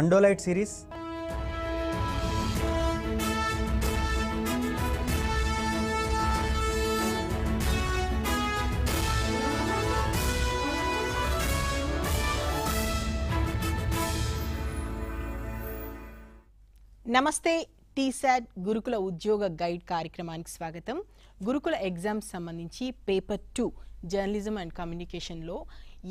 Andolite series. నమస్తే టీసాట్ గురుకుల ఉద్యోగ గైడ్ కార్యక్రమానికి స్వాగతం. గురుకుల ఎగ్జామ్స్ సంబంధించి పేపర్ 2 జర్నలిజం అండ్ కమ్యూనికేషన్లో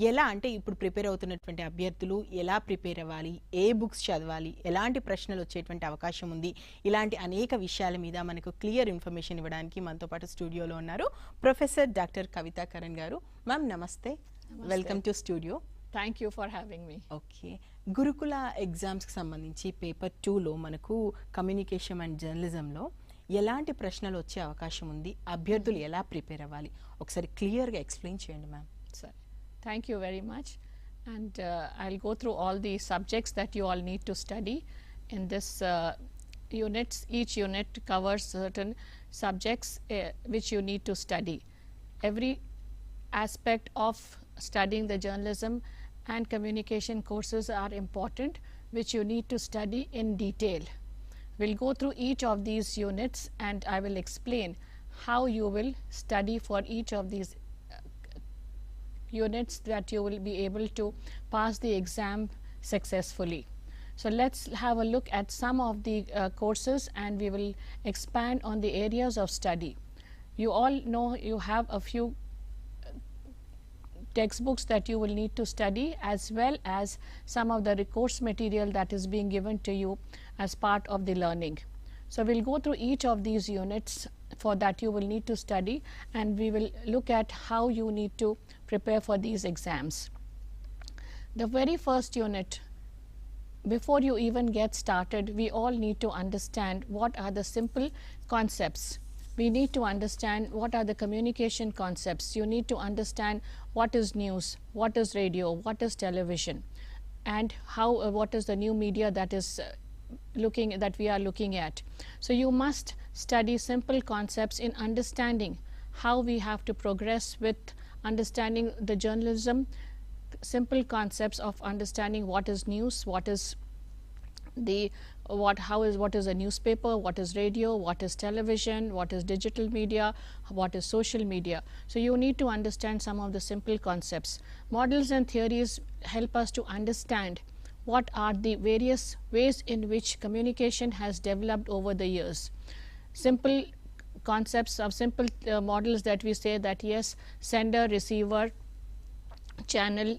ఎలా అంటే ఇప్పుడు ప్రిపేర్ అవుతున్నటువంటి అభ్యర్థులు ఎలా ప్రిపేర్ అవ్వాలి, ఏ బుక్స్ చదవాలి, ఎలాంటి ప్రశ్నలు వచ్చేటువంటి అవకాశం ఉంది, ఇలాంటి అనేక విషయాల మీద మనకు క్లియర్ ఇన్ఫర్మేషన్ ఇవ్వడానికి మనతో పాటు స్టూడియోలో ఉన్నారు ప్రొఫెసర్ డాక్టర్ కవితా కరణ్ గారు. మ్యామ్ నమస్తే, welcome to studio. Thank you for having me. Okay, గురుకుల ఎగ్జామ్స్కి సంబంధించి పేపర్ 2లో మనకు కమ్యూనికేషన్ అండ్ జర్నలిజంలో ఎలాంటి ప్రశ్నలు వచ్చే అవకాశం ఉంది, అభ్యర్థులు ఎలా ప్రిపేర్ అవ్వాలి, ఒకసారి క్లియర్గా ఎక్స్ప్లెయిన్ చేయండి ma'am. Sorry. Thank you very much. And I'll go through all the subjects that you all need to study in this units. Each unit covers certain subjects which you need to study. Every aspect of studying the journalism and communication courses are important, which you need to study in detail. We'll go through each of these units and I will explain how you will study for each of these units that you will be able to pass the exam successfully. So let's have a look at some of the courses and we will expand on the areas of study. You all know you have a few textbooks that you will need to study, as well as some of the course material that is being given to you as part of the learning. So we'll go through each of these units. For that you will need to study, and we will look at how you need to prepare for these exams. The very first unit, before you even get started, we all need to understand what are the simple concepts. We need to understand what are the communication concepts. You need to understand what is news, what is radio, what is television, and how what is the new media that is that we are looking at. So you must study simple concepts in understanding how we have to progress with understanding the journalism, simple concepts of understanding what is news, what is a newspaper, what is radio, what is television, what is digital media, what is social media. So you need to understand some of the simple concepts. Models and theories help us to understand what are the various ways in which communication has developed over the years. Simple concepts of simple models that we say that yes, sender, receiver, channel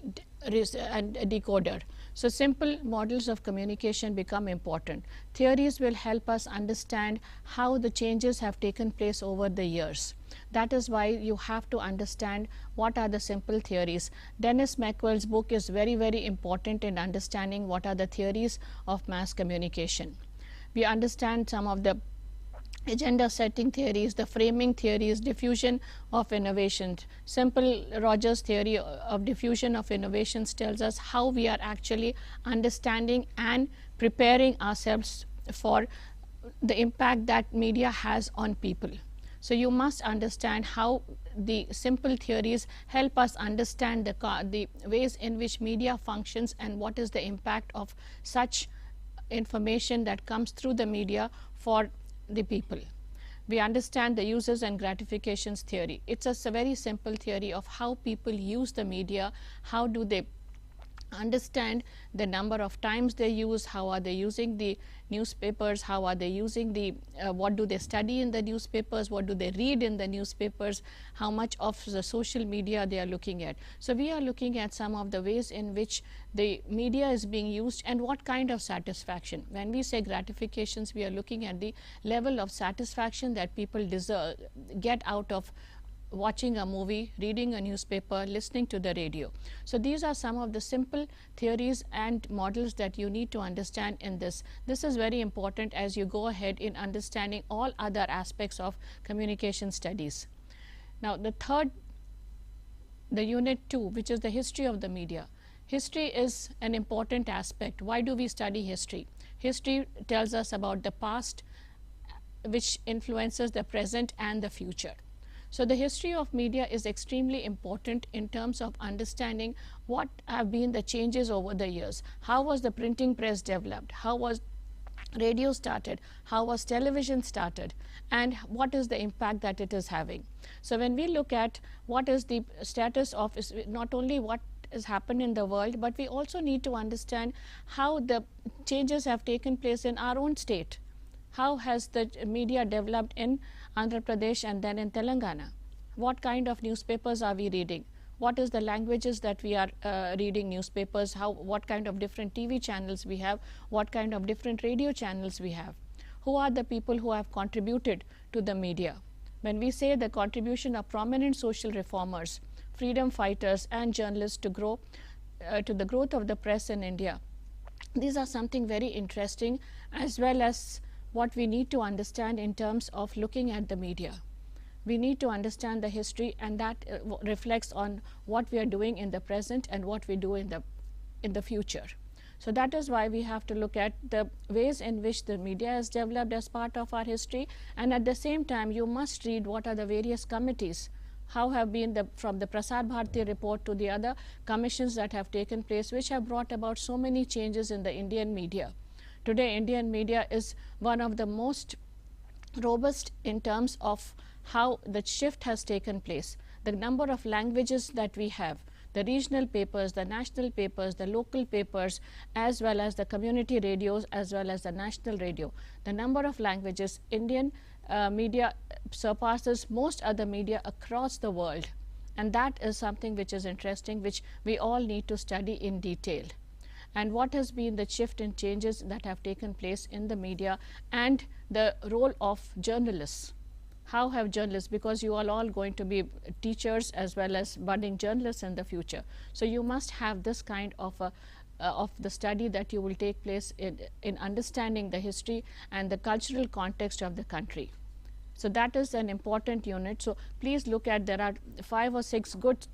and decoder. So simple models of communication become important. Theories will help us understand how the changes have taken place over the years. That is why you have to understand what are the simple theories. Dennis McWell's book is very, very important in understanding what are the theories of mass communication. We understand some of the agenda setting theories, the framing theories, diffusion of innovations. Simple Rogers theory of diffusion of innovations tells us how we are actually understanding and preparing ourselves for the impact that media has on people. So you must understand how the simple theories help us understand the ways in which media functions and what is the impact of such information that comes through the media for the people. We understand the uses and gratifications theory. It's a very simple theory of how people use the media, how do they understand the number of times they use, how are they using the newspapers, how are they using the what do they study in the newspapers, what do they read in the newspapers, how much of the social media they are looking at. So we are looking at some of the ways in which the media is being used and what kind of satisfaction. When we say gratifications, we are looking at the level of satisfaction that people get out of watching a movie, reading a newspaper, listening to the radio. So these are some of the simple theories and models that you need to understand in this. This is very important as you go ahead in understanding all other aspects of communication studies. Now the third, the unit 2, which is the history of the media. History is an important aspect. Why do we study history? History tells us about the past, which influences the present and the future. So the history of media is extremely important in terms of understanding what have been the changes over the years. How was the printing press developed? How was radio started? How was television started? And what is the impact that it is having? So when we look at what is the status of not only what has happened in the world, but we also need to understand how the changes have taken place in our own state. How has the media developed in Andhra Pradesh and then in Telangana? What kind of newspapers are we reading? What is the languages that we are reading newspapers? What kind of different TV channels we have? What kind of different radio channels we have? Who are the people who have contributed to the media? When we say the contribution of prominent social reformers, freedom fighters and journalists to the growth of the press in India, these are something very interesting, as well as what we need to understand in terms of looking at the media. We need to understand the history, and that reflects on what we are doing in the present and what we do in the future. So that is why we have to look at the ways in which the media has developed as part of our history, and at the same time you must read what are the various committees, how have been from the Prasar Bharati report to the other commissions that have taken place, which have brought about so many changes in the Indian media. Today Indian media is one of the most robust in terms of how the shift has taken place. The number of languages that we have, the regional papers, the national papers, the local papers, as well as the community radios, as well as the national radio. The number of languages, Indian media surpasses most other media across the world, and that is something which is interesting, which we all need to study in detail. And what has been the shift and changes that have taken place in the media, and the role of journalists. How have journalists, because you are all going to be teachers as well as budding journalists in the future, so you must have this kind of the study that you will take place in understanding the history and the cultural context of the country. So that is an important unit. So please look at, there are 5 or 6 good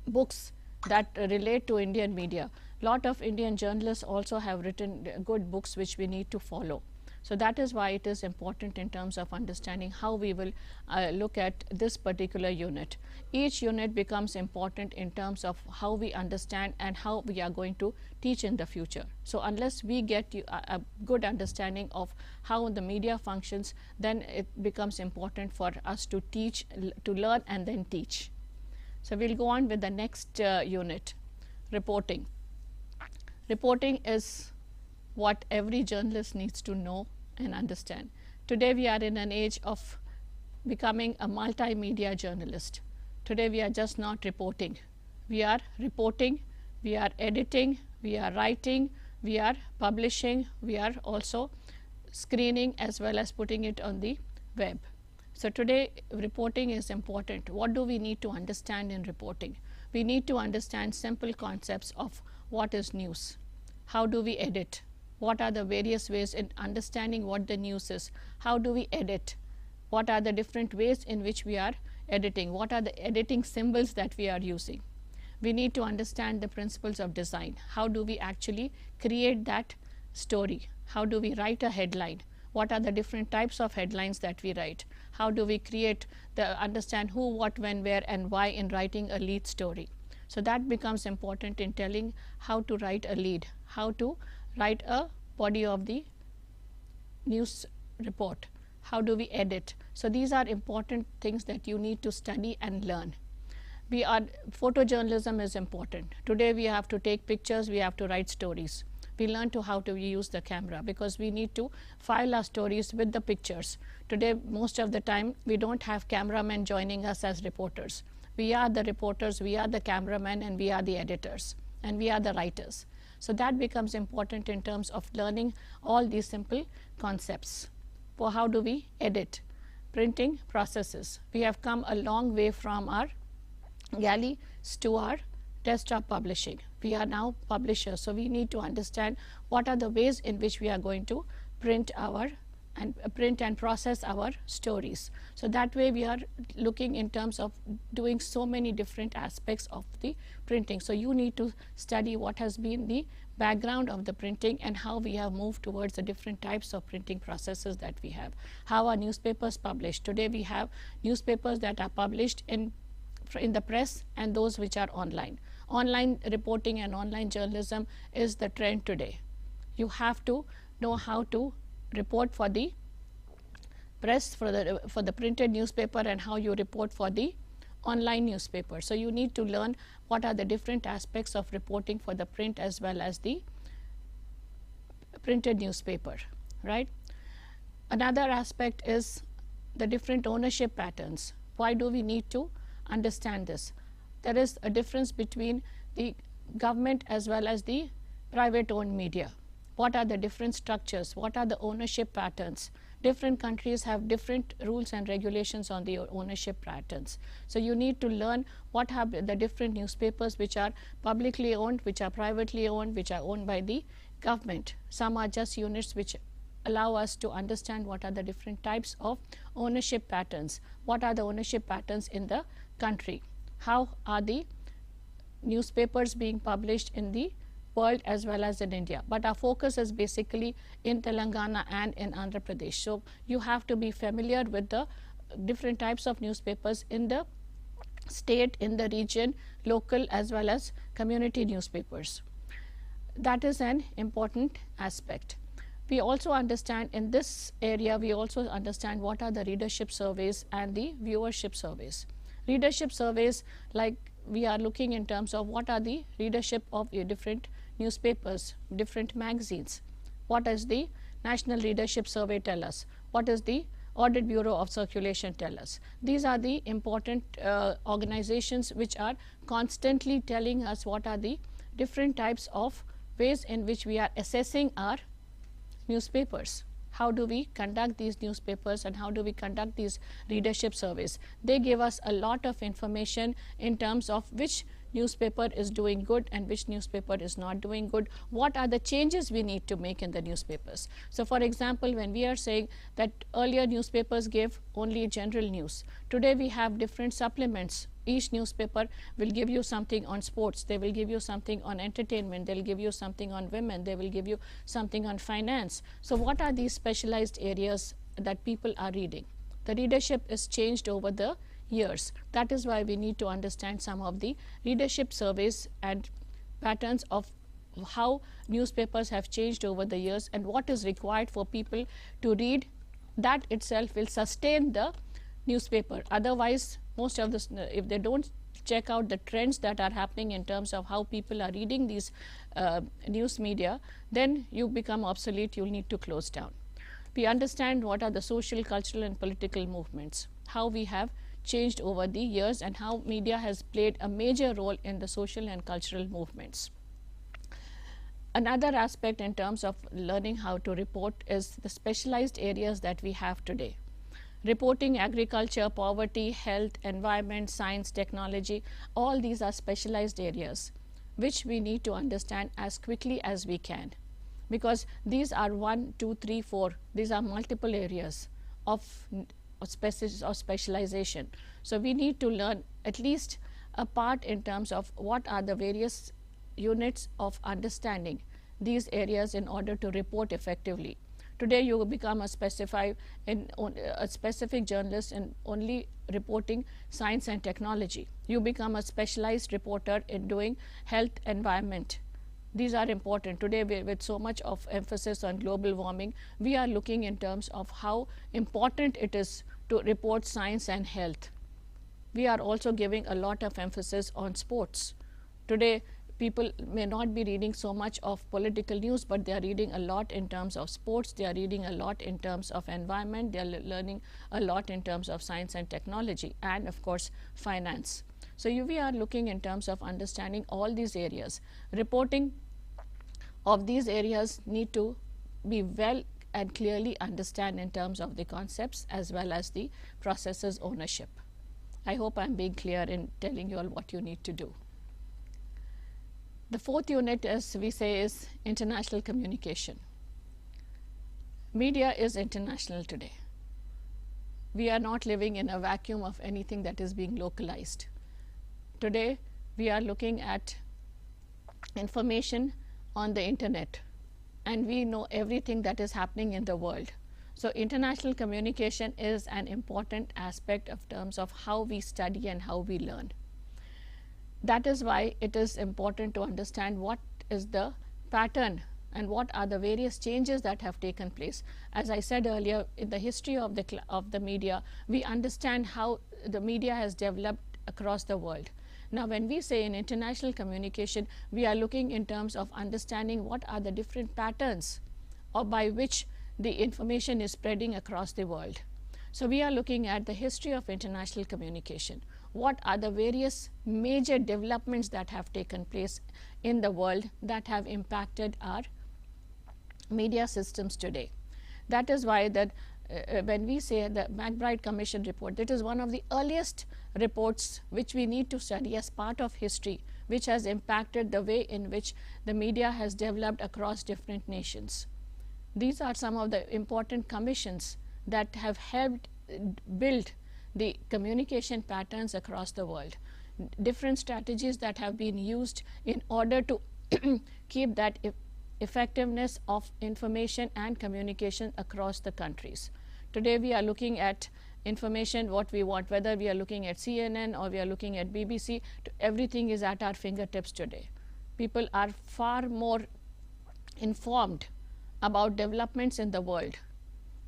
books that relate to Indian media. Lot of Indian journalists also have written good books which we need to follow. So that is why it is important in terms of understanding how we will look at this particular unit. Each unit becomes important in terms of how we understand and how we are going to teach in the future. So unless we get a good understanding of how the media functions, then it becomes important for us to teach, to learn and then teach. So we'll go on with the next unit, reporting. Reporting is what every journalist needs to know and understand. Today we are in an age of becoming a multimedia journalist. Today we are just not reporting. We are reporting, we are editing, we are writing, we are publishing, we are also screening as well as putting it on the web. So today reporting is important. What do we need to understand in reporting? We need to understand simple concepts of what is news. How do we edit? What are the various ways in understanding what the news is? How do we edit? What are the different ways in which we are editing? What are the editing symbols that we are using? We need to understand the principles of design. How do we actually create that story? How do we write a headline? What are the different types of headlines that we write? How do we understand who, what, when, where and why in writing a lead story? So that becomes important in telling how to write a lead, how to write a body of the news report, how do we edit. So these are important things that you need to study and learn. Photojournalism is important. Today we have to take pictures, we have to write stories. We learn how to use the camera because we need to file our stories with the pictures. Today most of the time we don't have cameramen joining us as reporters. We are the reporters, we are the cameramen, and we are the editors, and we are the writers. So that becomes important in terms of learning all these simple concepts. For how do we edit? Printing processes. We have come a long way from our galleys to our desktop publishing. We are now publishers, so we need to understand what are the ways in which we are going to print and process our stories. So that way we are looking in terms of doing so many different aspects of the printing. So you need to study what has been the background of the printing and how we have moved towards the different types of printing processes that we have. How are newspapers published? Today we have newspapers that are published in the press and those which are online. Online reporting and online journalism is the trend today. You have to know how to report for the press, for the printed newspaper, and how you report for the online newspaper. So you need to learn what are the different aspects of reporting for the print as well as the printed newspaper, right? Another aspect is the different ownership patterns. Why do we need to understand this? There is a difference between the government as well as the private owned media. What are the different structures? What are the ownership patterns? Different countries have different rules and regulations on the ownership patterns. So you need to learn what have the different newspapers which are publicly owned, which are privately owned, which are owned by the government. Some are just units which allow us to understand what are the different types of ownership patterns. What are the ownership patterns in the country? How are the newspapers being published in the world as well as in India? But our focus is basically in Telangana and in Andhra Pradesh. So you have to be familiar with the different types of newspapers in the state, in the region, local as well as community newspapers. That is an important aspect. We also understand in this area, we also understand what are the readership surveys and the viewership surveys. Readership surveys, like we are looking in terms of what are the readership of your different newspapers, different magazines. What does the National Readership Survey tell us? What does the Audit Bureau of Circulation tell us? These are the important organizations which are constantly telling us what are the different types of ways in which we are assessing our newspapers. How do we conduct these newspapers and how do we conduct these readership surveys? They give us a lot of information in terms of which newspaper is doing good and which newspaper is not doing good. What are the changes we need to make in the newspapers? So for example, when we are saying that earlier newspapers gave only general news, today we have different supplements. Each newspaper will give you something on sports, they will give you something on entertainment, they will give you something on women, they will give you something on finance. So what are these specialized areas that people are reading? The readership is changed over the years. That is why we need to understand some of the readership surveys and patterns of how newspapers have changed over the years and what is required for people to read. That itself will sustain the newspaper. Otherwise, most of this, if they don't check out the trends that are happening in terms of how people are reading these news media, then you become obsolete, you'll need to close down. We understand what are the social, cultural and political movements, how we have changed over the years and how media has played a major role in the social and cultural movements. Another aspect in terms of learning how to report is the specialized areas that we have today. Reporting agriculture, poverty, health, environment, science, technology, all these are specialized areas which we need to understand as quickly as we can, because these are 1, 2, 3, 4, these are multiple areas of specialization. So we need to learn at least a part in terms of what are the various units of understanding these areas in order to report effectively. Today you become a specific journalist in only reporting science and technology. You become a specialized reporter in doing health, environment. These are important. Today, with so much of emphasis on global warming, we are looking in terms of how important it is to report science and health. We are also giving a lot of emphasis on sports. Today, people may not be reading so much of political news, but they are reading a lot in terms of sports, they are reading a lot in terms of environment, they are learning a lot in terms of science and technology, and of course, finance. So we are looking in terms of understanding all these areas. Reporting of these areas need to be well and clearly understand in terms of the concepts as well as the processes ownership. I hope I'm being clear in telling you all what you need to do. The fourth unit, as we say, is international communication. Media is international today. We are not living in a vacuum of anything that is being localized. Today, we are looking at information on the internet and we know everything that is happening in the world. So international communication is an important aspect of terms of how we study and how we learn. That is why it is important to understand what is the pattern and what are the various changes that have taken place. As I said earlier, in the history of the media, we understand how the media has developed across the world. Now, when we say in international communication, we are looking in terms of understanding what are the different patterns or by which the information is spreading across the world. So we are looking at the history of international communication. What are the various major developments that have taken place in the world that have impacted our media systems today? That is why that when we say the McBride Commission report, that is one of the earliest reports which we need to study as part of history, which has impacted the way in which the media has developed across different nations. These are some of the important commissions that have helped build the communication patterns across the world. Different strategies that have been used in order to keep that effectiveness of information and communication across the countries. Today we are looking at information what we want, whether we are looking at CNN or we are looking at BBC, everything is at our fingertips today. People are far more informed about developments in the world,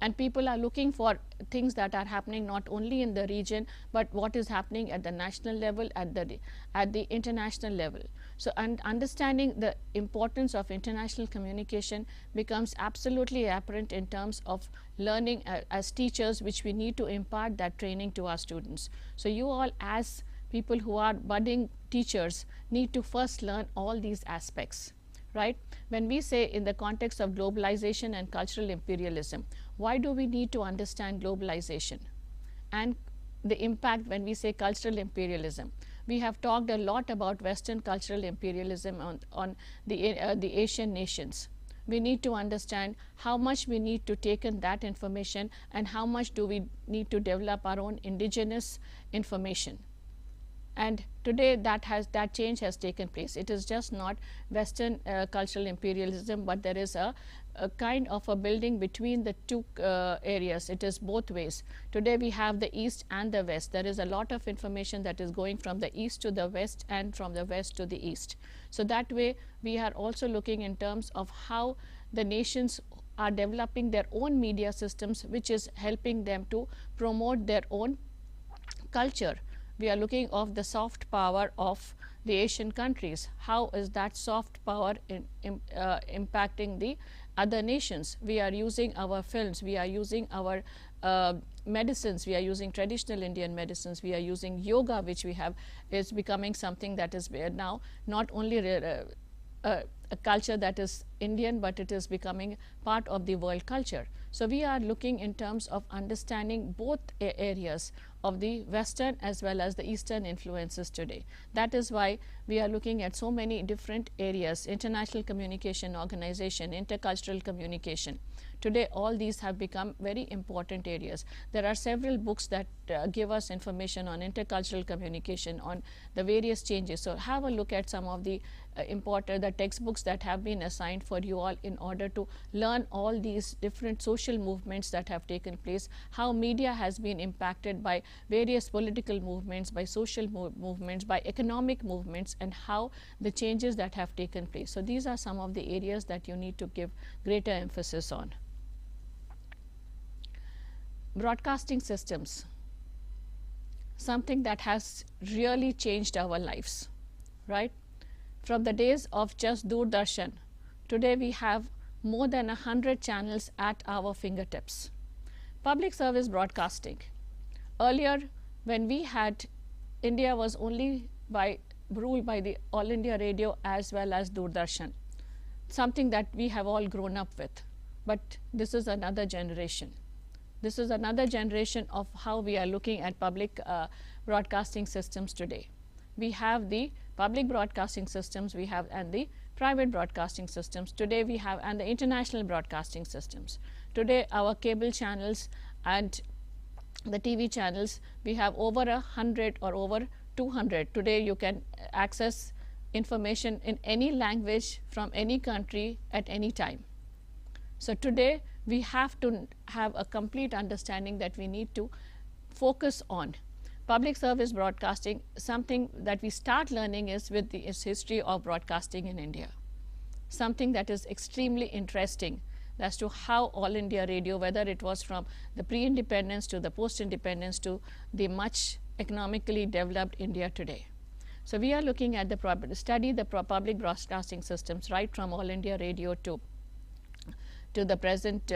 and people are looking for things that are happening not only in the region but what is happening at the national level, at the international level. So understanding the importance of international communication becomes absolutely apparent in terms of learning as teachers, which we need to impart that training to our students. So you all as people who are budding teachers need to first learn all these aspects. Right? When we say in the context of globalization and cultural imperialism, why do we need to understand globalization and the impact when we say cultural imperialism? We have talked a lot about Western cultural imperialism on the Asian nations. We need to understand how much we need to take in that information and how much do we need to develop our own indigenous information. And today that change has taken place. It is just not Western cultural imperialism, but there is a kind of a building between the two areas. It is both ways. Today we have the East and the West. There is a lot of information that is going from the East to the West and from the West to the East. So that way we are also looking in terms of how the nations are developing their own media systems, which is helping them to promote their own culture. We are looking of the soft power of the Asian countries. How is that soft power impacting the other nations? We are using our films, we are using our medicines, we are using traditional Indian medicines, we are using yoga, which we have is becoming something that is now not only a culture that is Indian, but it is becoming part of the world culture. So we are looking in terms of understanding both areas of the Western as well as the Eastern influences today. That is why we are looking at so many different areas: international communication organization, intercultural communication. Today all these have become very important areas. There are several books that give us information on intercultural communication, on the various changes. So have a look at some of the the textbooks that have been assigned for you all in order to learn all these different social movements that have taken place, how media has been impacted by various political movements, by social movements, by economic movements, and how the changes that have taken place. So these are some of the areas that you need to give greater emphasis on. Broadcasting systems, something that has really changed our lives, right? From the days of just Doordarshan, today we have more than 100 channels at our fingertips. Public service broadcasting. Earlier, when we had, India was only ruled by the All India Radio as well as Doordarshan, something that we have all grown up with. But this is another generation. This is another generation of how we are looking at public broadcasting systems today. We have the public broadcasting systems, we have and the private broadcasting systems. Today we have and the international broadcasting systems. Today our cable channels and the TV channels, we have over 100 or over 200. Today you can access information in any language from any country at any time. So today we have to have a complete understanding that we need to focus on public service broadcasting. Something that we start learning is with the history of broadcasting in India, something that is extremely interesting as to how All India Radio, whether it was from the pre-independence to the post-independence to the much economically developed India today. So we are looking at the study the public broadcasting systems right from All India Radio to the present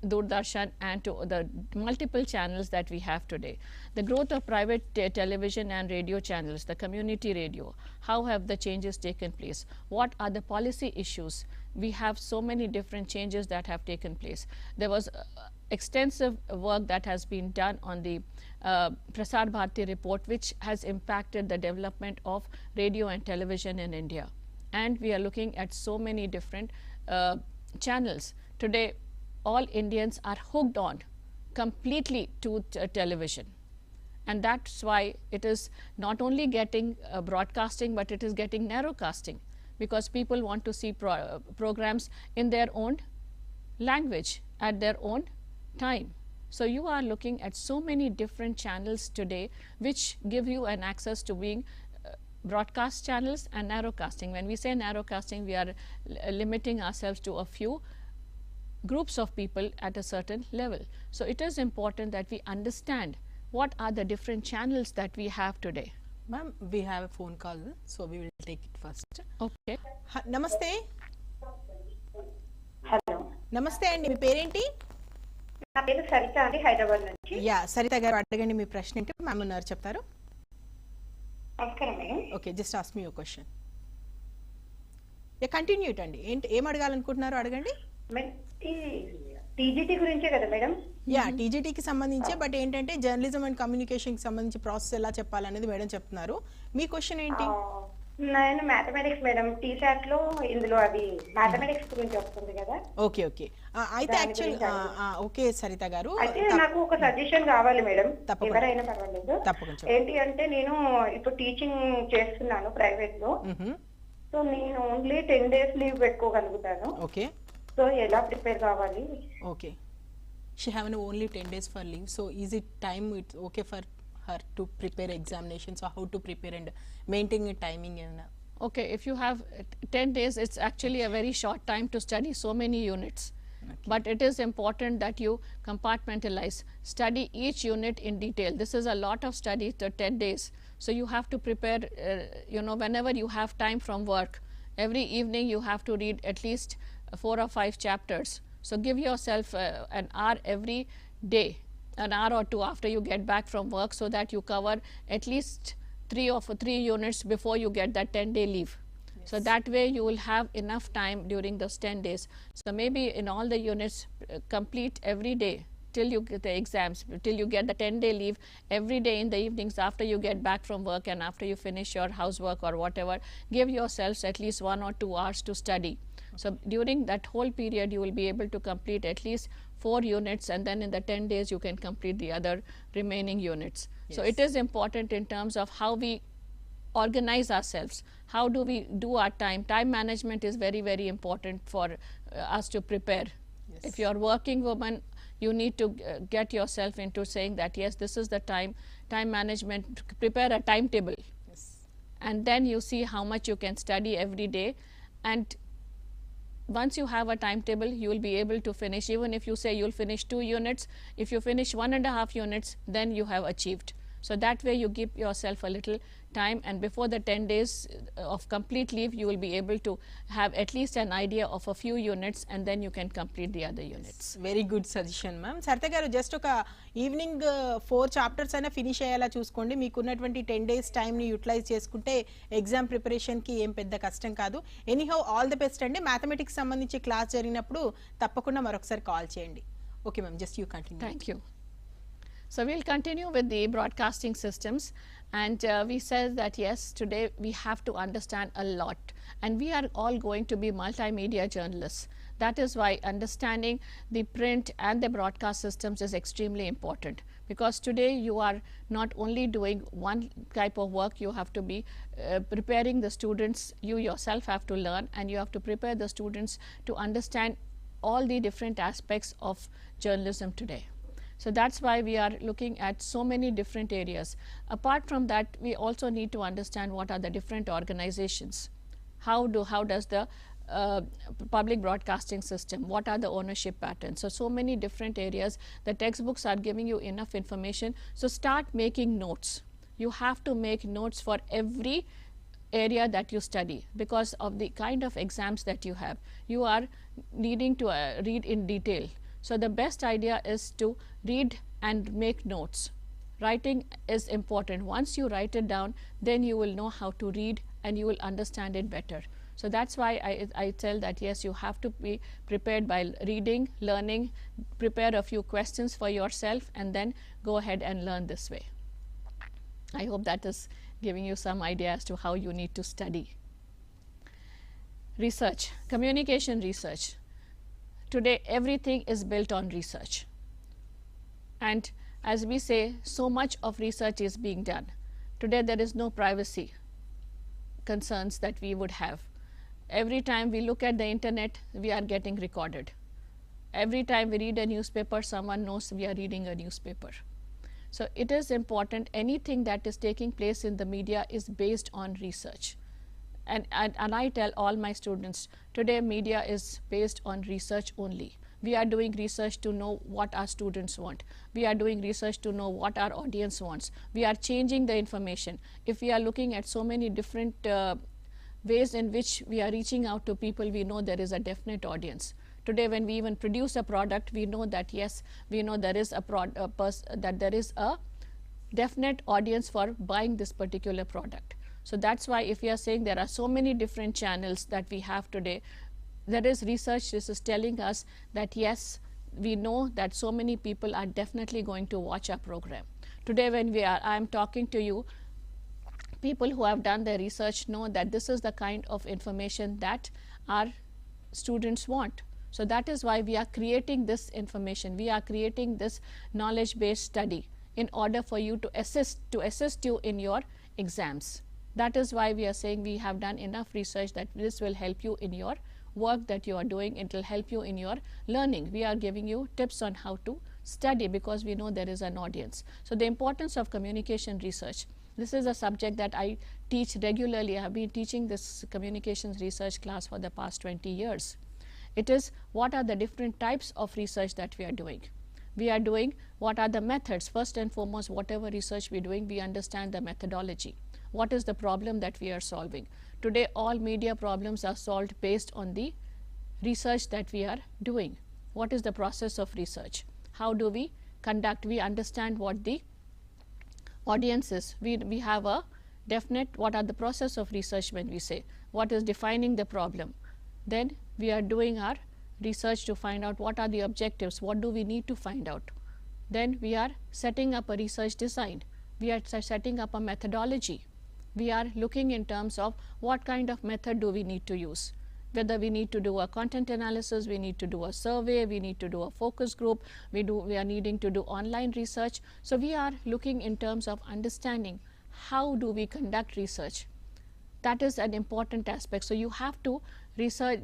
Doordarshan and to the multiple channels that we have today. The growth of private television and radio channels, the community radio, how have the changes taken place? What are the policy issues? We have so many different changes that have taken place. There was extensive work that has been done on the Prasar Bharati report, which has impacted the development of radio and television in India. And we are looking at so many different channels. Today, all Indians are hooked on completely to television, and that's why it is not only getting broadcasting, but it is getting narrowcasting, because people want to see programs in their own language at their own time. So you are looking at so many different channels today which give you an access to being broadcast channels and narrowcasting. When we say narrowcasting, we are limiting ourselves to a few groups of people at a certain level. So it is important that we understand what are the different channels that we have today. Ma'am, we have a phone call, so we will take it first. Okay. Namaste. Hello. Namaste andi, మీ పేరేంటి? నా పేరు సరిత అండి, హైదరాబాద్ నుంచి. Yeah, Saritha గారు అడగండి మీ ప్రశ్న ఏంటి? Ma'am ఉన్నారు, చెప్తారు. నమస్కారం madam. Okay, just ask me your question. Yeah, continue it అండి. ఏంటి, ఏం అడగాలనుకుంటున్నారో అడగండి. టీజీటీ గురించే కదా మేడం? యా, టీజీటీకి సంబంధించి, బట్ ఏంటంటే జర్నలిజం అండ్ కమ్యూనికేషన్ కి సంబంధించి ప్రాసెస్ ఎలా చెప్పాలనేది మేడం చెప్తున్నారు. మీ క్వశ్చన్ ఏంటి? నేను మ్యాథమెటిక్స్ మేడం, టీశాట్ లో ఇందులో అది మ్యాథమెటిక్స్ గురించి వస్తుంది కదా. ఓకే ఓకే, అయితే యాక్చువల్ ఓకే సరిత గారు, అయితే నాకు ఒక సజెషన్ కావాలి మేడం, ఎవరైనా పర్వాలేదు. తప్పకుండా. ఏంటి అంటే నేను ఇప్పుడు టీచింగ్ చేస్తున్నాను ప్రైవేట్ లో. సో నేను ఓన్లీ 10 days లీవ్ పెట్టుకోగలుగుతాను. ఓకే, సో ఎలా ప్రిపేర్ కావాలి? Okay, she have only 10 days for leave, so is it time it's okay for her to prepare examinations, or how to prepare and maintain a timing? And okay, if you have 10 days, it's actually a very short time to study so many units. Okay. But it is important that you compartmentalize, study each unit in detail. This is a lot of study to 10 days. So you have to prepare, you know, whenever you have time from work, every evening you have to read at least 4 or 5 chapters. So give yourself an hour every day, an hour or 2 after you get back from work, so that you cover at least 3 units before you get that 10-day leave. Yes. So that way you will have enough time during those 10 days. So maybe in all the units complete every day till you get the exams, till you get the 10-day leave, every day in the evenings after you get back from work and after you finish your housework or whatever, give yourselves at least 1 or 2 hours to study. So during that whole period you will be able to complete at least 4 units, and then in the 10 days you can complete the other remaining units. Yes. So it is important in terms of how we organize ourselves, how do we do our time. Time management is very, very important for us to prepare. Yes. If you are working woman, you need to get yourself into saying that yes, this is the time management, prepare a timetable. Yes. And then you see how much you can study every day, and once you have a timetable, you will be able to finish. Even if you say you'll finish 2 units, if you finish 1.5 units, then you have achieved. So that way you give yourself a little time, and before the 10 days of complete leave, you will be able to have at least an idea of a few units, and then you can complete the other units. Very good suggestion, ma'am. Sartha garu, just oka evening 4 chapters aina finish ayala chuskondi. Meeku unnatuvanti 10 days time ni utilize cheskunte exam preparation ki em pedda kashtam kaadu. Anyhow, all the best andi. Mathematics sambandhinchi class jariginappudu tappakunda marokasari call cheyandi. Okay ma'am, just you continue. Thank you. So we'll continue with the broadcasting systems, and we said that yes, today we have to understand a lot, and we are all going to be multimedia journalists. That is why understanding the print and the broadcast systems is extremely important, because today you are not only doing one type of work, you have to be preparing the students, you yourself have to learn, and you have to prepare the students to understand all the different aspects of journalism today. So that's why we are looking at so many different areas. Apart from that, we also need to understand what are the different organizations. How does the public broadcasting system, what are the ownership patterns? So many different areas. The textbooks are giving you enough information. So start making notes. You have to make notes for every area that you study, because of the kind of exams that you have. You are needing to read in detail. So the best idea is to read and make notes. Writing is important. Once you write it down, then you will know how to read and you will understand it better. So that's why I tell that yes, you have to be prepared by reading, learning, prepare a few questions for yourself, and then go ahead and learn this way. I hope that is giving you some idea as to how you need to study. Research, communication research. Today everything is built on research, and as we say, so much of research is being done. Today there is no privacy concerns that we would have. Every time we look at the internet, we are getting recorded. Every time we read a newspaper, someone knows we are reading a newspaper. So it is important, anything that is taking place in the media is based on research. And I tell all my students, today media is based on research only. We are doing research to know what our students want. We are doing research to know what our audience wants. We are changing the information. If we are looking at so many different ways in which we are reaching out to people, we know there is a definite audience. Today when we even produce a product, we know that yes, we know there is a definite audience for buying this particular product. So that's why if we are saying there are so many different channels that we have today, there is research. This is telling us that yes, we know that so many people are definitely going to watch our program. Today when I am talking to you, people who have done their research know that this is the kind of information that our students want. So that is why we are creating this information. We are creating this knowledge-based study in order for you to assist you in your exams. That is why we are saying we have done enough research that this will help you in your work that you are doing. It will help you in your learning. We are giving you tips on how to study because we know there is an audience. So the importance of communication research. This is a subject that I teach regularly. I have been teaching this communications research class for the past 20 years. It is what are the different types of research that we are doing. We are doing what are the methods. First and foremost, whatever research we are doing, we understand the methodology. What is the problem that we are solving? Today all media problems are solved based on the research that we are doing. What is the process of research? How do we conduct? We understand what the audience is. We have a definite what are the process of research when we say what is defining the problem. Then we are doing our research to find out what are the objectives, what do we need to find out. Then we are setting up a research design. We are setting up a methodology. We are looking in terms of what kind of method do we need to use. Whether we need to do a content analysis, we need to do a survey, we need to do a focus group, we are needing to do online research. So we are looking in terms of understanding how do we conduct research. That is an important aspect. So you have to research,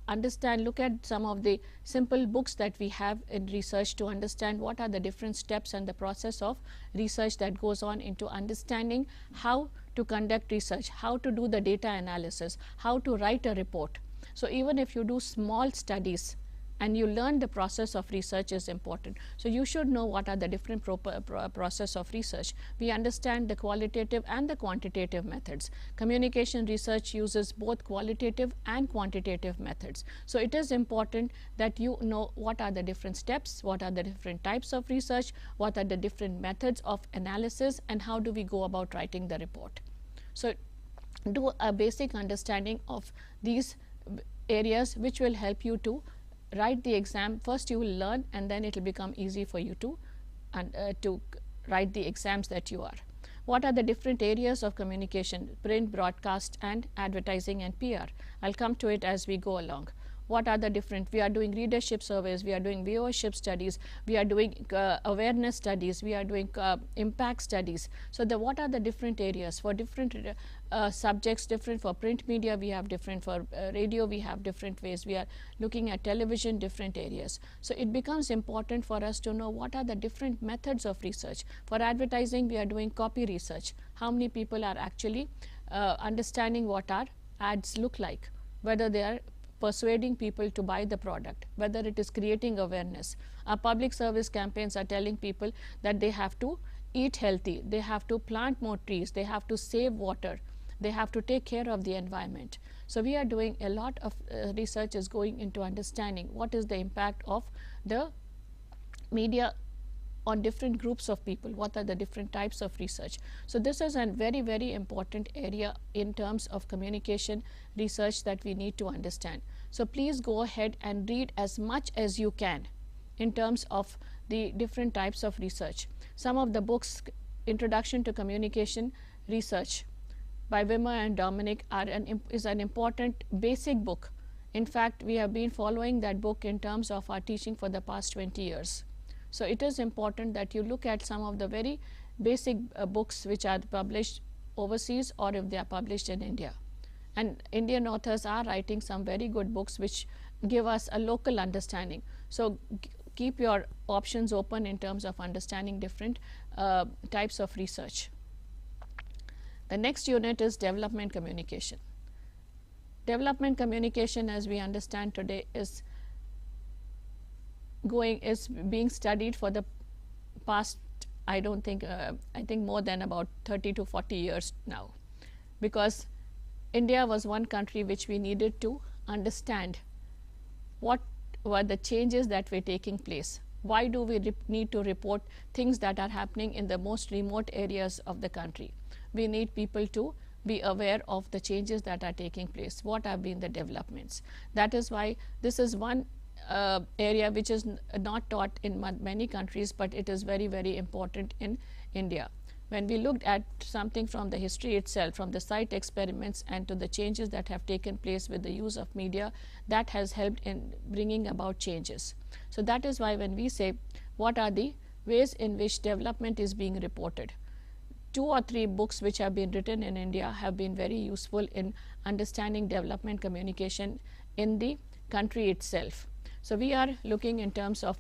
understand, look at some of the simple books that we have in research to understand what are the different steps and the process of research that goes on into understanding how to conduct research, how to do the data analysis, how to write a report. So even if you do small studies and you learn the process of research is important. So you should know what are the different process of research. We understand the qualitative and the quantitative methods. Communication research uses both qualitative and quantitative methods. So it is important that you know what are the different steps, what are the different types of research, what are the different methods of analysis, and how do we go about writing the report. So do a basic understanding of these areas which will help you to write the exam. First you will learn and then it will become easy for you to write the exams that you are. What are the different areas of communication? Print, broadcast and advertising and PR. I'll come to it as we go along. What are the different, we are doing readership surveys, we are doing viewership studies, we are doing awareness studies, we are doing impact studies. So what are the different areas for different subjects, different for print media, we have different for radio, we have different ways, we are looking at television, different areas. So it becomes important for us to know what are the different methods of research. For advertising, we are doing copy research. How many people are actually understanding what our ads look like, whether they are persuading people to buy the product, whether it is creating awareness. Our public service campaigns are telling people that they have to eat healthy, they have to plant more trees, they have to save water, they have to take care of the environment. So we are doing a lot of research is going into understanding what is the impact of the media on different groups of people, what are the different types of research. So this is a very, very important area in terms of communication research that we need to understand. So please go ahead and read as much as you can in terms of the different types of research. Some of the books, Introduction to Communication Research by Wimmer and Dominic is an important basic book. In fact, we have been following that book in terms of our teaching for the past 20 years. So it is important that you look at some of the very basic books which are published overseas or if they are published in India. And Indian authors are writing some very good books which give us a local understanding. So keep your options open in terms of understanding different types of research. The next unit is development communication. Development communication, as we understand today, is being studied for the past, I think more than about 30 to 40 years now, because India was one country which we needed to understand what were the changes that were taking place. Why do we need to report things that are happening in the most remote areas of the country? We need people to be aware of the changes that are taking place. What have been the developments? That is why this is one area which is not taught in many countries, but it is very, very important in India. When we looked at something from the history itself, from the site experiments and to the changes that have taken place with the use of media, that has helped in bringing about changes. So that is why when we say what are the ways in which development is being reported, 2 or 3 books which have been written in India have been very useful in understanding development communication in the country itself. So we are looking in terms of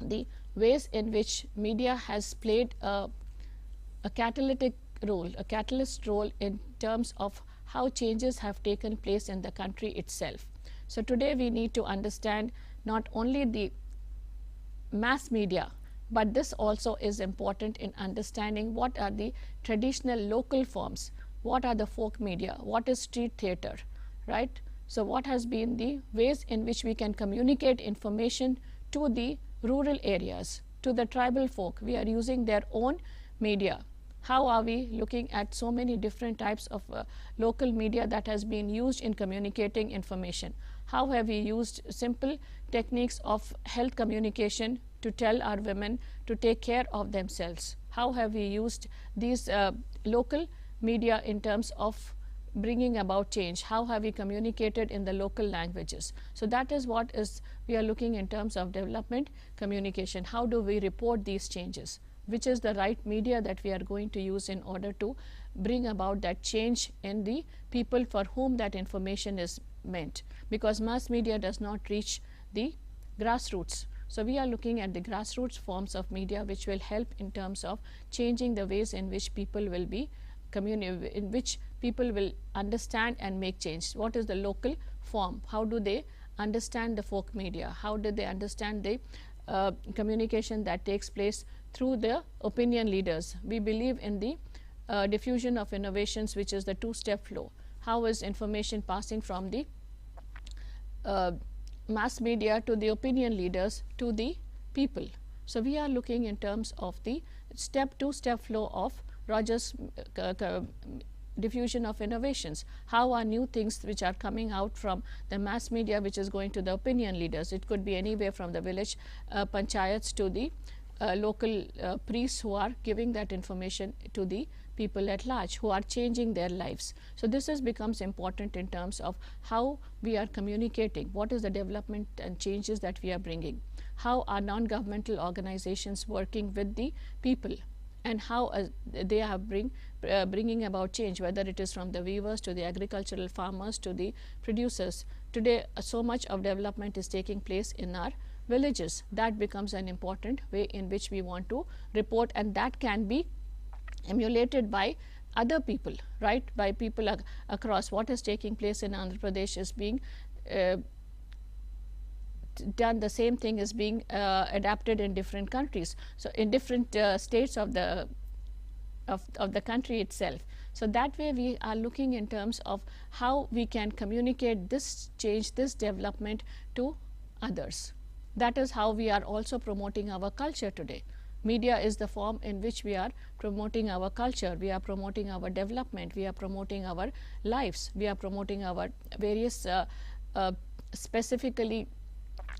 the ways in which media has played a catalytic role, a catalyst role in terms of how changes have taken place in the country itself. So today we need to understand not only the mass media, but this also is important in understanding what are the traditional local forms, what are the folk media, what is street theatre, right? So what has been the ways in which we can communicate information to the rural areas, to the tribal folk? We are using their own media. How are we looking at so many different types of local media that has been used in communicating information? How have we used simple techniques of health communication to tell our women to take care of themselves? How have we used these local media in terms of bringing about change? How have we communicated in the local languages? So that is what we are looking in terms of development communication. How do we report these changes? Which is the right media that we are going to use in order to bring about that change in the people for whom that information is meant, because mass media does not reach the grassroots. So we are looking at the grassroots forms of media which will help in terms of changing the ways in which people will be in which people will understand and make change. What is the local form? How do they understand the folk media? How do they understand the communication that takes place through the opinion leaders? We believe in the diffusion of innovations, which is the 2-step flow. How is information passing from the mass media to the opinion leaders to the people? So we are looking in terms of the 2-step flow of Rogers diffusion of innovations. How are new things which are coming out from the mass media which is going to the opinion leaders? It could be anywhere from the village panchayats to the local priests who are giving that information to the people at large who are changing their lives. So this becomes important in terms of how we are communicating, what is the development and changes that we are bringing, how are non-governmental organizations working with the people, and how they are bringing about change, whether it is from the weavers to the agricultural farmers to the producers. Today so much of development is taking place in our villages. That becomes an important way in which we want to report, and that can be emulated by other people, right, by people across. What is taking place in Andhra Pradesh is being done, the same thing is being adapted in different countries, so in different states of the country itself. So that way we are looking in terms of how we can communicate this change, this development to others. That is how we are also promoting our culture today. Media is the form in which we are promoting our culture, we are promoting our development, we are promoting our lives, we are promoting our various specifically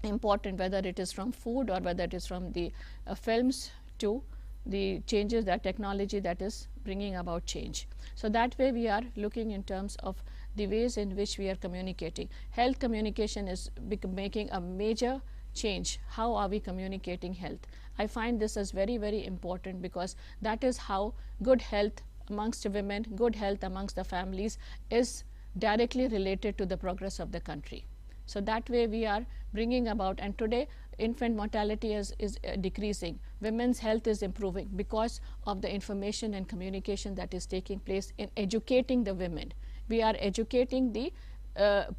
important, whether it is from food or whether it is from the films to the changes, that technology that is bringing about change. So that way we are looking in terms of the ways in which we are communicating. Health communication is making a major change. How are we communicating health? I find this as very, very important, because that is how good health amongst women, good health amongst the families is directly related to the progress of the country. So that way we are bringing about, and today infant mortality is decreasing, women's health is improving because of the information and communication that is taking place in educating the women. We are educating the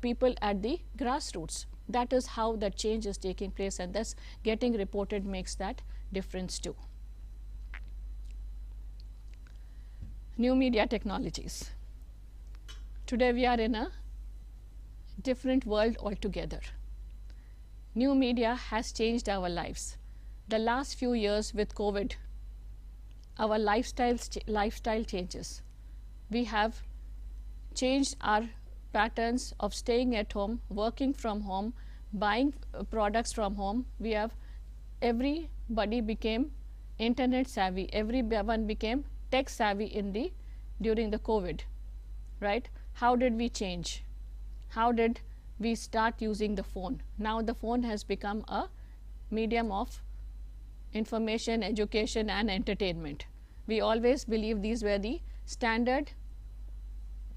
people at the grassroots. That is how the change is taking place, and thus getting reported makes that difference too. New media technologies. Today we are in a different world altogether. New media has changed our lives. The last few years with COVID, our lifestyle changes. We have changed our patterns of staying at home, working from home, buying products from home. Everybody became internet savvy, everyone became tech savvy during the COVID, right? How did we change? How did we start using the phone? Now the phone has become a medium of information, education and entertainment. We always believe these were the standard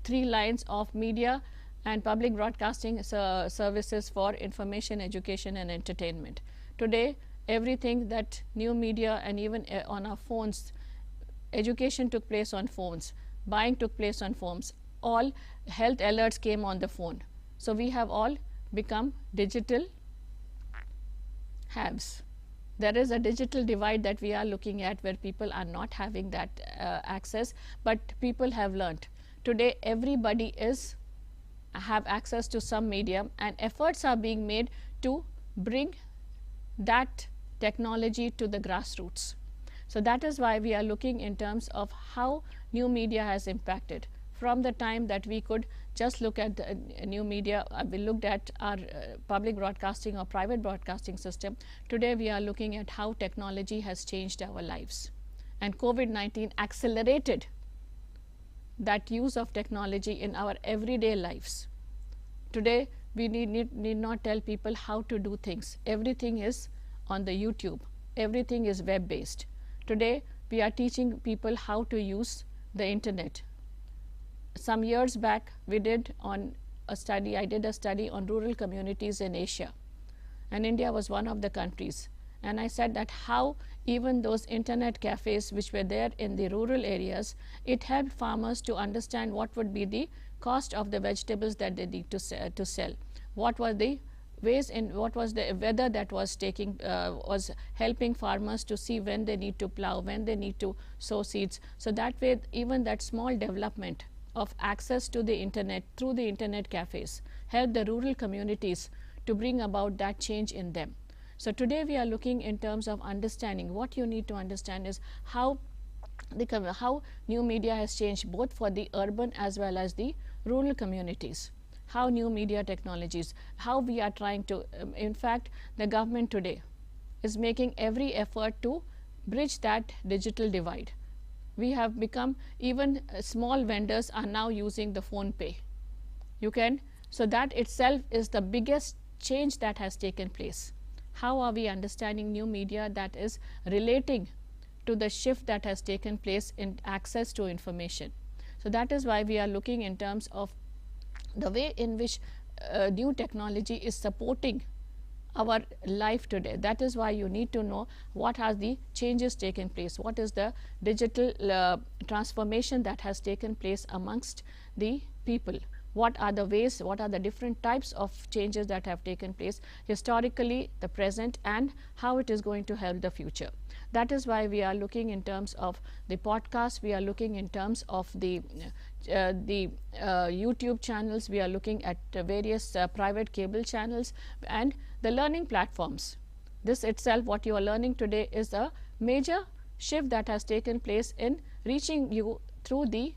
3 lines of media and public broadcasting services for information, education and entertainment. Today everything that new media, and even on our phones, education took place on phones, buying took place on phones, all health alerts came on the phone. So we have all become digital haves. There is a digital divide that we are looking at, where people are not having that access, but people have learnt. Today everybody have access to some medium, and efforts are being made to bring that technology to the grassroots. So that is why we are looking in terms of how new media has impacted. From the time that we could just look at the new media, we looked at our public broadcasting or private broadcasting system. Today we are looking at how technology has changed our lives, and COVID-19 accelerated that use of technology in our everyday lives. Today we need not tell people how to do things. Everything is on the YouTube, everything is web based. Today we are teaching people how to use the internet. Some years back I did a study on rural communities in Asia, and India was one of the countries, and I said that how even those internet cafes which were there in the rural areas, it helped farmers to understand what would be the cost of the vegetables that they need to sell, what were the ways in what was the weather that was helping farmers to see when they need to plow, when they need to sow seeds. So that way even that small development of access to the internet through the internet cafes help the rural communities to bring about that change in them. So today we are looking in terms of understanding. What you need to understand is how new media has changed both for the urban as well as the rural communities. How new media technologies, how we are trying to, in fact the government today is making every effort to bridge that digital divide. We have become, even small vendors are now using the phone pay. You can, so that itself is the biggest change that has taken place. How are we understanding new media that is relating to the shift that has taken place in access to information? So that is why we are looking in terms of the way in which new technology is supporting our life today. That is why you need to know what has the changes taken place, what is the digital transformation that has taken place amongst the people, what are the ways, what are the different types of changes that have taken place historically, the present, and how it is going to help the future. That is why we are looking in terms of the podcast, we are looking in terms of the YouTube channels, we are looking at various private cable channels and the learning platforms. This itself, what you are learning today, is a major shift that has taken place in reaching you through the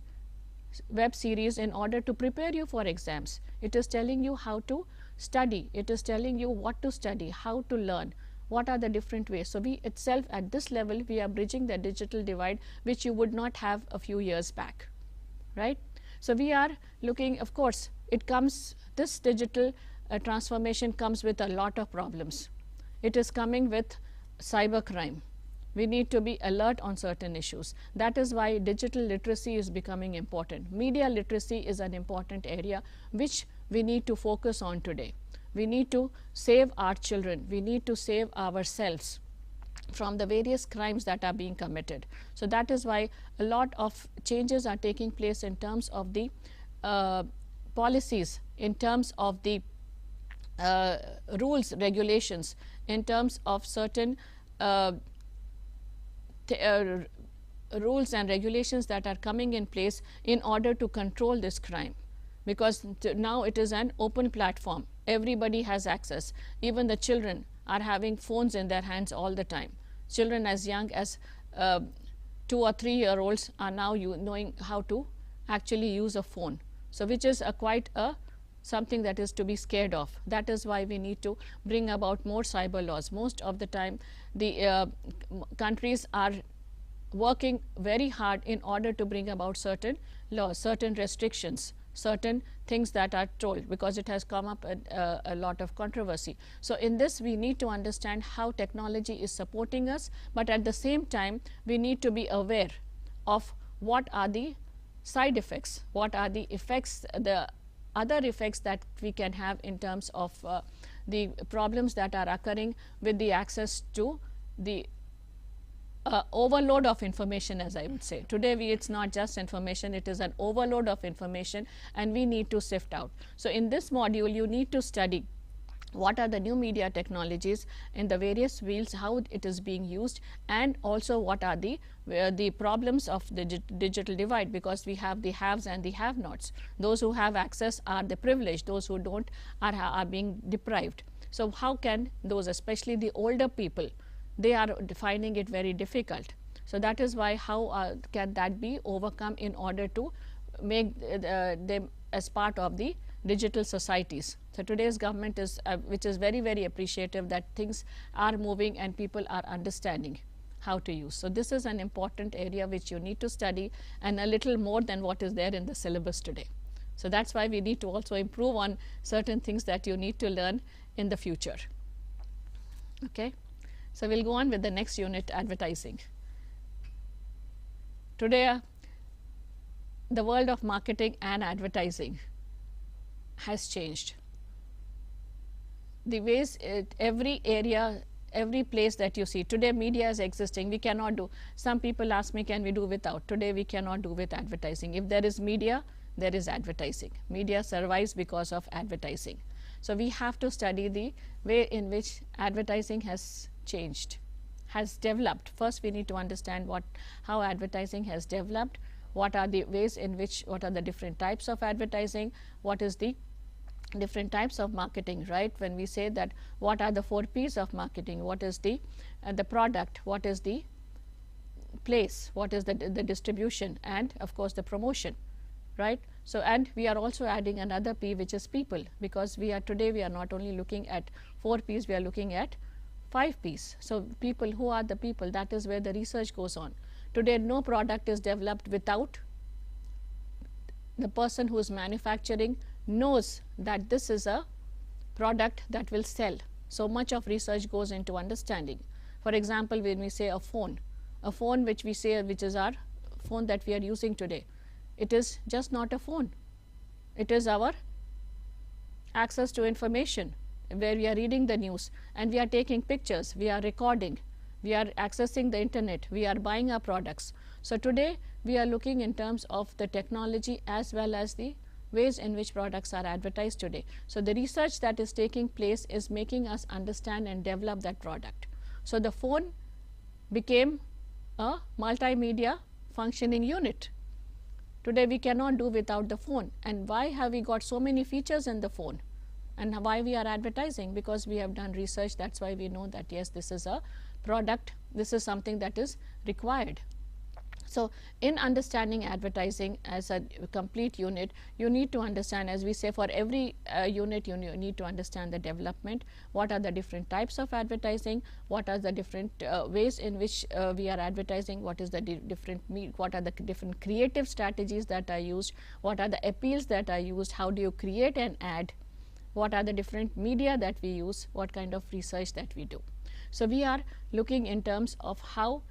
web series in order to prepare you for exams. It is telling you how to study, it is telling you what to study, how to learn, what are the different ways. So we itself, at this level, we are bridging the digital divide which you would not have a few years back, right? So we are looking, of course, it comes, this digital transformation comes with a lot of problems. It is coming with cyber crime. We need to be alert on certain issues. That is why digital literacy is becoming important. Media literacy is an important area which we need to focus on today. We need to save our children. We need to save ourselves from the various crimes that are being committed. So that is why a lot of changes are taking place in terms of the policies, in terms of the rules, regulations, in terms of certain rules and regulations that are coming in place in order to control this crime, because now it is an open platform. Everybody has access. Even the children are having phones in their hands all the time. Children as young as 2 or 3 year olds are now knowing how to actually use a phone. So which is quite something that is to be scared of. That is why we need to bring about more cyber laws. Most of the time the countries are working very hard in order to bring about certain laws, certain restrictions, certain things that are told, because it has come up a lot of controversy. So in this we need to understand how technology is supporting us, but at the same time we need to be aware of what are the side effects, what are the effects, the other effects that we can have in terms of the problems that are occurring with the access to the overload of information, as I would say. Today it's not just information, it is an overload of information and we need to sift out. So in this module you need to study what are the new media technologies in the various fields, how it is being used, and also what are the problems of the digital divide, because we have the haves and the have-nots. Those who have access are the privileged, those who don't are being deprived. So how can those, especially the older people, they are finding it very difficult. So that is why how can that be overcome in order to make them as part of the digital societies. So today's government is, which is very, very appreciative that things are moving and people are understanding how to use. So this is an important area which you need to study, and a little more than what is there in the syllabus today. So that's why we need to also improve on certain things that you need to learn in the future. Okay. So we'll go on with the next unit, advertising. Today the world of marketing and advertising has changed. The ways every area, every place that you see today, media is existing. We cannot do, some people ask me, can we do without? Today we cannot do with advertising. If there is media, there is advertising. Media survives because of advertising. So we have to study the way in which advertising has changed, has developed. First we need to understand how advertising has developed, what are the ways in which, what are the different types of advertising, what is the different types of marketing, right? When we say that, what are the 4 P's of marketing, what is the product, what is the place, what is the distribution, and of course the promotion, right? So and we are also adding another P, which is people, because we are today we are not only looking at 4 P's, we are looking at 5 P's. So people, who are the people? That is where the research goes on. Today, no product is developed without the person who is manufacturing knows that this is a product that will sell. So much of research goes into understanding. For example, when we say a phone which we say which is our phone that we are using today, it is just not a phone. It is our access to information, where we are reading the news and we are taking pictures, we are recording, we are accessing the internet, we are buying our products. So today we are looking in terms of the technology as well as the ways in which products are advertised today. So the research that is taking place is making us understand and develop that product. So the phone became a multimedia functioning unit. Today we cannot do without the phone. And why have we got so many features in the phone? And why we are advertising? Because we have done research. That's why we know that yes, this is a product, this is something that is required. So in understanding advertising as a complete unit, you need to understand, as we say, for every unit you need to understand the development, what are the different types of advertising, what are the different ways in which we are advertising, what is the what are the different creative strategies that are used, what are the appeals that are used, how do you create an ad, what are the different media that we use, what kind of research that we do. So we are looking in terms of how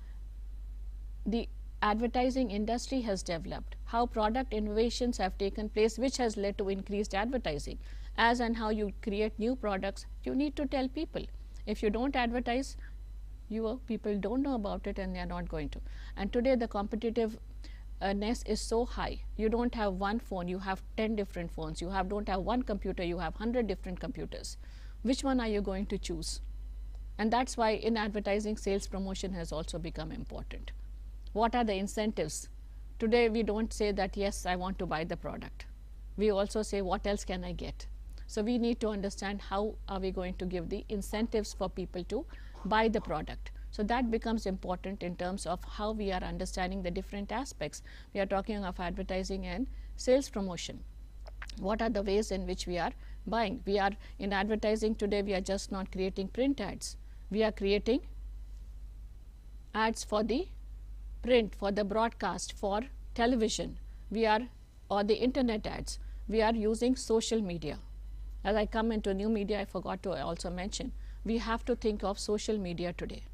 the advertising industry has developed, how product innovations have taken place, which has led to increased advertising. As and how you create new products, you need to tell people. If you don't advertise, people don't know about it and they are not going to. And today the competitiveness is so high. You don't have one phone, you have 10 different phones. You don't have one computer, you have 100 different computers. Which one are you going to choose? And that's why in advertising, sales promotion has also become important. What are the incentives? Today we don't say that yes, I want to buy the product. We also say what else can I get? So we need to understand how are we going to give the incentives for people to buy the product. So that becomes important in terms of how we are understanding the different aspects. We are talking of advertising and sales promotion. What are the ways in which we are buying? We are in advertising today, we are just not creating print ads. We are creating ads for the print, for the broadcast, for television, or the internet ads. We are using social media. As I come into new media, I forgot to also mention, we have to think of social media today.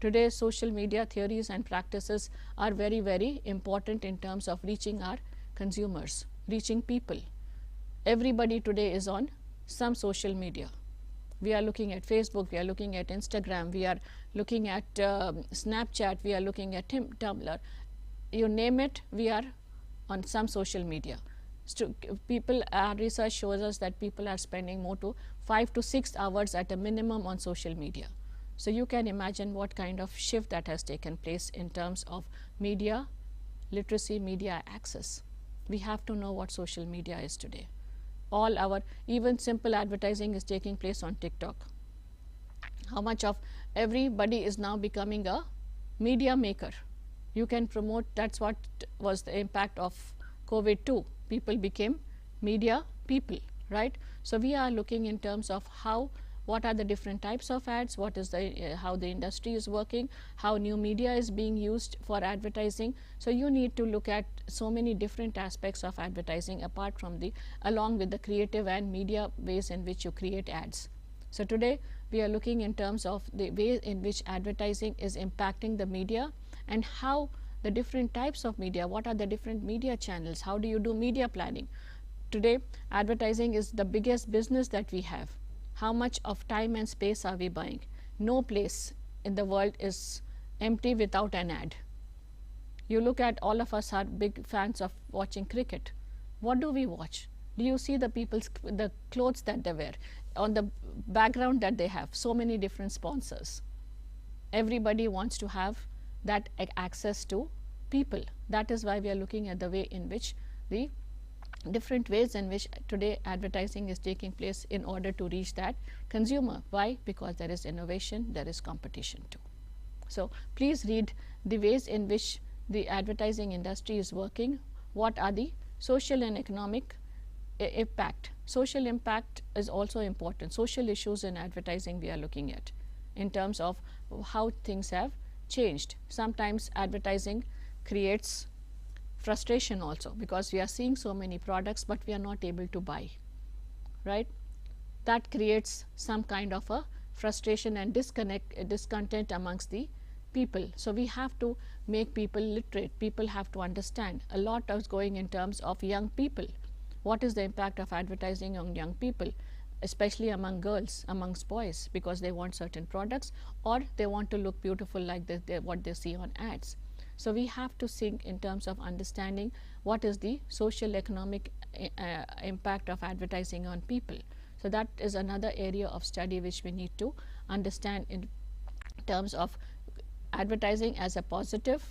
Today, social media theories and practices are very, very important in terms of reaching our consumers, reaching people. Everybody today is on some social media. We are looking at Facebook, we are looking at Instagram, we are looking at Snapchat, we are looking at Tumblr. You name it, we are on some social media. Our research shows us that people are spending more to 5 to 6 hours at a minimum on social media. So you can imagine what kind of shift that has taken place in terms of media literacy, media access. We have to know what social media is today. Even simple advertising is taking place on TikTok. How much of everybody is now becoming a media maker. You can promote, that's what was the impact of COVID too. People became media people, right? So we are looking in terms of what are the different types of ads, how the industry is working, how new media is being used for advertising. So you need to look at so many different aspects of advertising along with the creative and media ways in which you create ads. So today we are looking in terms of the way in which advertising is impacting the media and how the different types of media, what are the different media channels, how do you do media planning. Today advertising is the biggest business that we have. How much of time and space are we buying? No place in the world is empty without an ad. You look at, all of us are big fans of watching cricket. What do we watch? Do you see the clothes that they wear, on the background that they have, so many different sponsors. Everybody wants to have that access to people. That is why we are looking at the way in which the different ways in which today advertising is taking place in order to reach that consumer. Why? Because there is innovation, there is competition too. So please read the ways in which the advertising industry is working, what are the social and economic impact. Social impact is also important. Social issues in advertising we are looking at in terms of how things have changed. Sometimes advertising creates frustration also, because we are seeing so many products but we are not able to buy, right? That creates some kind of a frustration and discontent amongst the people. So we have to make people literate. People have to understand. A lot is going in terms of young people. What is the impact of advertising on young people, especially among girls, amongst boys, because they want certain products or they want to look beautiful like what they see on ads. So we have to think in terms of understanding what is the social economic impact of advertising on people. So that is another area of study which we need to understand in terms of advertising as a positive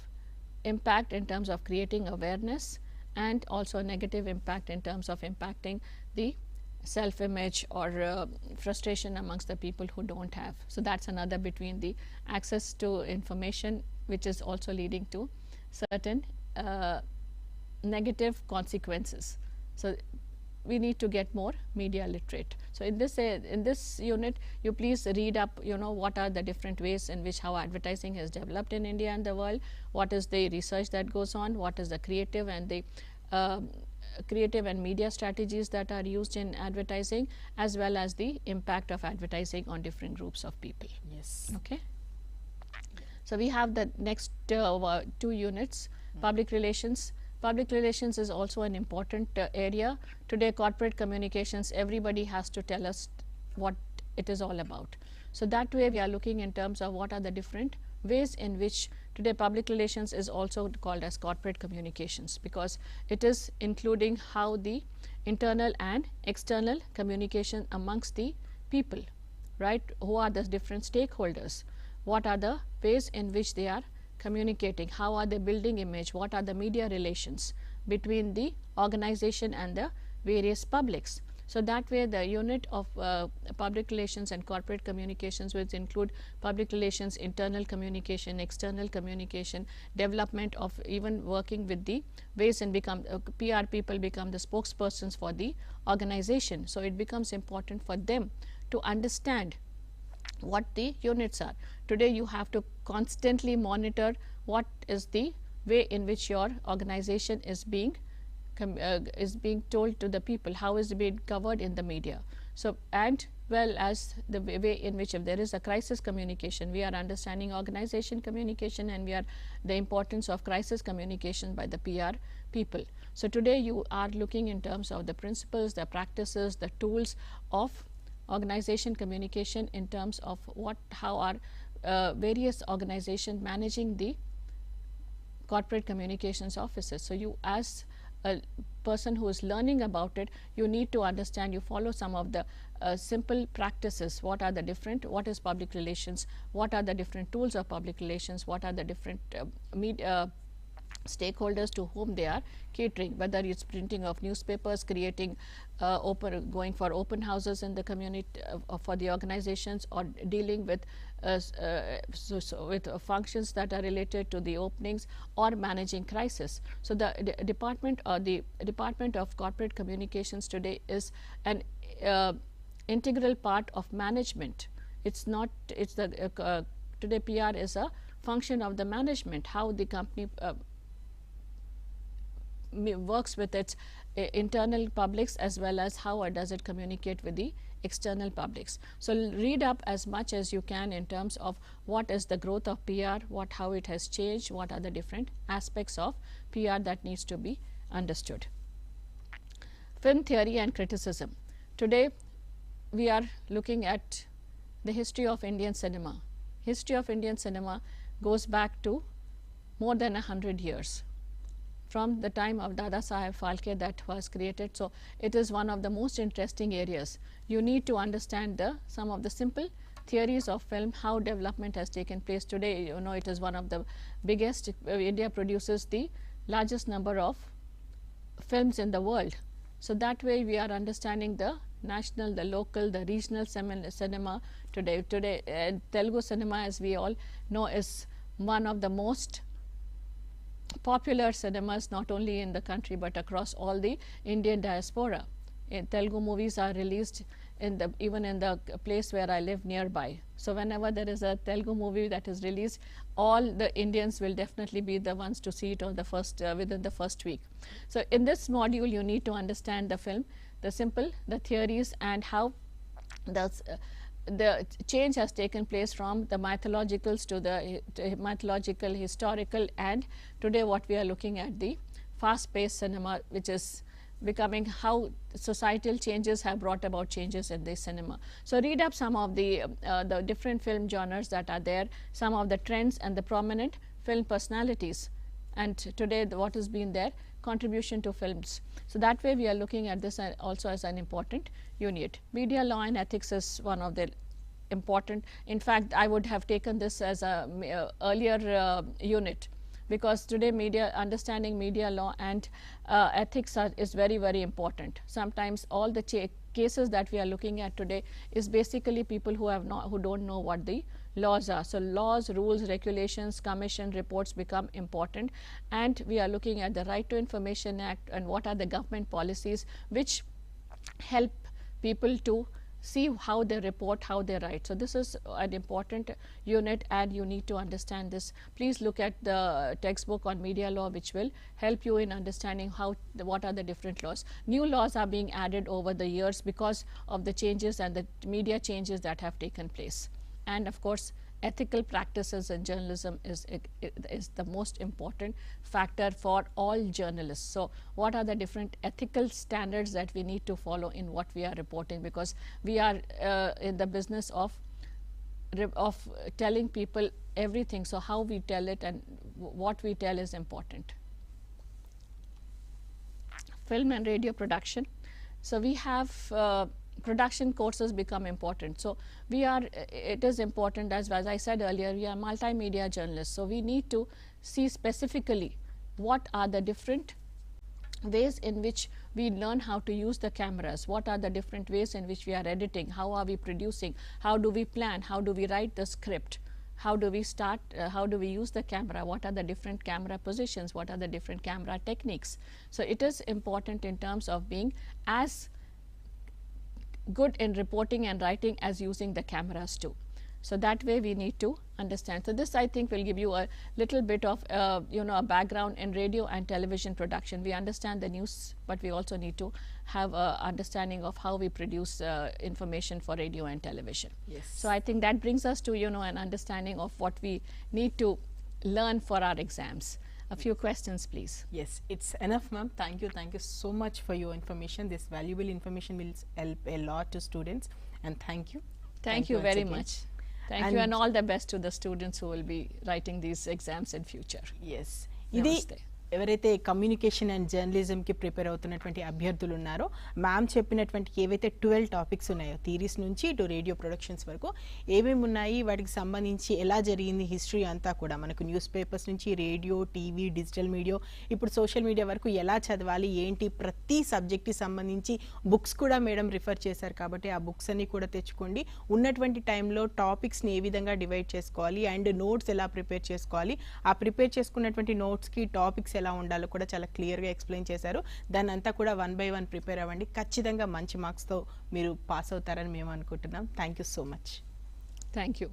impact in terms of creating awareness, and also a negative impact in terms of impacting the self-image or frustration amongst the people who don't have. So that's another between the access to information, which is also leading to certain negative consequences. So we need to get more media literate. So in this unit, you please read up, what are the different ways in which how advertising has developed in India and the world, what is the research that goes on, what is the creative and media strategies that are used in advertising, as well as the impact of advertising on different groups of people. Yes. Okay. So we have the next 2 units, public relations. Public relations is also an important area. Today, corporate communications, everybody has to tell us what it is all about. So that way we are looking in terms of what are the different ways in which today public relations is also called as corporate communications, because it is including how the internal and external communication amongst the people, right? Who are the different stakeholders? What are the ways in which they are communicating? How are they building image? What are the media relations between the organization and the various publics? So that way the unit of public relations and corporate communications, which include public relations, internal communication, external communication, development of even working with the ways and become PR people become the spokespersons for the organization. So it becomes important for them to understand what the units are. Today you have to constantly monitor what is the way in which your organization is being told to the people, how is it being covered in the media. So and well as the way in which if there is a crisis communication, we are understanding organization communication, and we are the importance of crisis communication by the PR people. So today you are looking in terms of the principles, the practices, the tools of organization communication in terms of how are various organizations managing the corporate communications offices. So you as a person who is learning about it, you need to understand, you follow some of the simple practices. What are the different, what is public relations, what are the different tools of public relations, what are the different media stakeholders to whom they are catering, whether it's printing of newspapers, creating going for open houses in the community for the organizations, or dealing with with functions that are related to the openings, or managing crisis. So the department of corporate communications today is an integral part of management. It's not, it's the today PR is a function of the management, how the company works with its internal publics, as well as how does it communicate with the external publics. So read up as much as you can in terms of what is the growth of PR, how it has changed, what are the different aspects of PR that needs to be understood. Film theory and criticism. Today we are looking at the history of Indian cinema. History of Indian cinema goes back to more than 100 years. From the time of Dada Saheb Phalke that was created. So it is one of the most interesting areas. You need to understand some of the simple theories of film, how development has taken place today. You know, it is one of the biggest. India produces the largest number of films in the world. So that way we are understanding the national, the local, the regional cinema today. Telugu cinema, as we all know, is one of the most popular cinemas, not only in the country but across all the Indian diaspora. Telugu movies are released even in the place where I live nearby. So whenever there is a Telugu movie that is released, all the Indians will definitely be the ones to see it on the first within the first week. So in this module, you need to understand the film, the theories, and how the change has taken place from the mythologicals to the mythological, historical, and today what we are looking at, the fast-paced cinema, which is becoming how societal changes have brought about changes in the cinema. So read up some of the different film genres that are there, some of the trends and the prominent film personalities, and today what has been their contribution to films. So that way we are looking at this also as an important unit. Media law and ethics is one of the important. In fact, I would have taken this as a earlier unit, because today understanding media law and ethics is very, very important. Sometimes all the cases that we are looking at today is basically people who don't know what the laws are. So laws, rules, regulations, commission reports become important, and we are looking at the Right to Information Act and what are the government policies which help people to see how they report, how they write. So this is an important unit, and you need to understand this. Please look at the textbook on media law, which will help you in understanding what are the different laws. New laws are being added over the years because of the changes and the media changes that have taken place. And of course, ethical practices in journalism is the most important factor for all journalists. So what are the different ethical standards that we need to follow in what we are reporting, because we are in the business of telling people everything. So how we tell it and what we tell is important. Film and radio production. So we have production courses become important. So it is important, as I said earlier, we are multimedia journalists. So we need to see specifically what are the different ways in which we learn how to use the cameras, what are the different ways in which we are editing, how are we producing, how do we plan, how do we write the script, how do we start, how do we use the camera, what are the different camera positions, what are the different camera techniques. So it is important in terms of being as good in reporting and writing as using the cameras too. So that way we need to understand. So this, I think, will give you a little bit of a background in radio and television production. We understand the news, but we also need to have an understanding of how we produce information for radio and television. Yes. So I think that brings us to an understanding of what we need to learn for our exams. A few questions, please. Yes, it's enough, ma'am. Thank you so much for your information. This valuable information will help a lot to students, and thank you. Thank you very much. Thank you, and all the best to the students who will be writing these exams in future. Yes. Namaste. ఎవరైతే communication and జర్నలిజంకి prepare అవుతున్నటువంటి అభ్యర్థులు ఉన్నారో ma'am చెప్పినటువంటి ఏవైతే 12 topics ఉన్నాయో theories నుంచి ఇటు radio productions వరకు ఏమేమి ఉన్నాయి, వాటికి సంబంధించి ఎలా జరిగింది హిస్టరీ అంతా కూడా మనకు న్యూస్ పేపర్స్ నుంచి రేడియో, టీవీ, డిజిటల్ మీడియా, ఇప్పుడు సోషల్ మీడియా వరకు ఎలా చదవాలి ఏంటి, ప్రతి సబ్జెక్ట్కి సంబంధించి బుక్స్ కూడా మేడం రిఫర్ చేశారు. కాబట్టి ఆ బుక్స్ అన్ని కూడా తెచ్చుకోండి. ఉన్నటువంటి టైంలో టాపిక్స్ని ఏ విధంగా డివైడ్ చేసుకోవాలి అండ్ నోట్స్ ఎలా ప్రిపేర్ చేసుకోవాలి, ఆ ప్రిపేర్ చేసుకున్నటువంటి నోట్స్కి టాపిక్స్ ఎలా ఉండాలో కూడా చాలా క్లియర్గా ఎక్స్ప్లెయిన్ చేశారు. దాన్ని అంతా కూడా 1 by 1 ప్రిపేర్ అవ్వండి. ఖచ్చితంగా మంచి మార్క్స్తో మీరు పాస్ అవుతారని మేము అనుకుంటున్నాం. Thank you so much. Thank you.